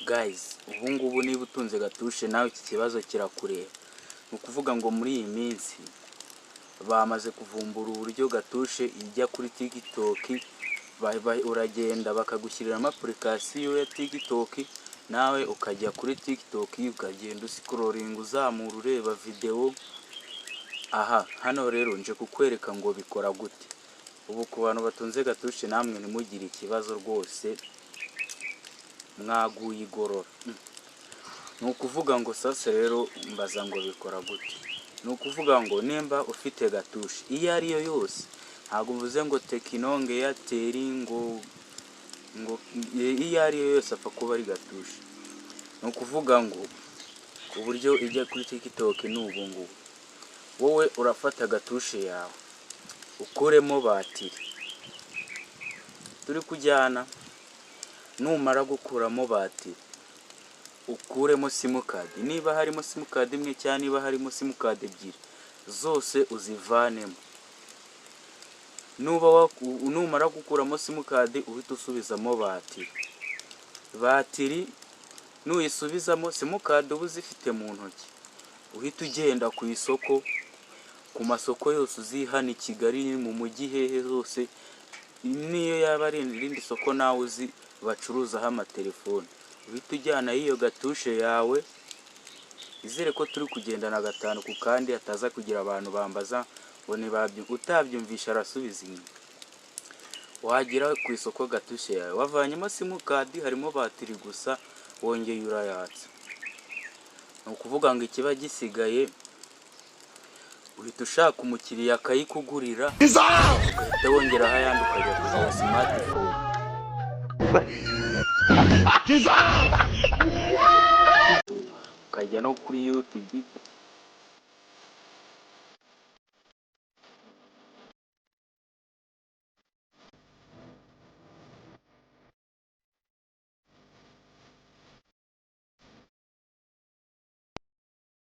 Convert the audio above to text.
Guys, ubu ngubu niba utunze gatushe nawe iki kibazo kirakureba. Ni ukuvuga ngo muri iyi minsi bamaze kuvumbura uburyo gatushe ijya kuri TikTok, uragenda bakagushyiriramo application ya TikTok, nawe ukajya kuri TikTok ukagenda uscrolling uzamura ureba video. Aha, hano rero nje kukwereka ngo bikora gute. Ubu ku bantu batunze gatushe namwe ntimugire ikibazo rwose, mwaguye igorora. Ni ukuvuga ngo sasa rero mbaza ngo bikora gute. Ni ukuvuga ngo nimba ufite gatushe iyo ariyo yose, ntabwo mvuze ngo Tecno, Airtel, ngo iyo ariyo yose apfa kuba ari gatushe. Ni ukuvuga ngo uburyo ijya kuri TikTok ni ubu ngubu. Wowe urafata gatushe yawe ukuremo batiri, turi kujyana. Numara gukuramo batiri ukuremo simukadi, niba harimo simukadi imwe cyangwa niba harimo simukadi ebyiri, zose uzivanemo. Numara gukuramo simukadi uhita usubizamo batiri. Nuyisubizamo simukadi uba uzifite mu ntoki, uhita ugenda ku isoko, ku masoko yose uzi hano i Kigali, mu mujyi, hehe hose, niyo yaba ari irindi soko nawe uzi bacuruzaho amatelefone, uhita ujyana iyo gatushe yawe. Izere ko turi kugendana gatanu ku kandi hataza kugira abantu bambaza ngo utabyumvisha arasubiza inyuma. Wagera ku isoko gatushe yawe wavanyemo simukadi, harimo batiri gusa, wongeye urayatsa. Ni ukuvuga ngo ikiba gisigaye uhita ushaka umukiriya akayikugurira, ugahita wongeraho ayandi ukajya kugura smartphone. Ukajya no kuri YouTube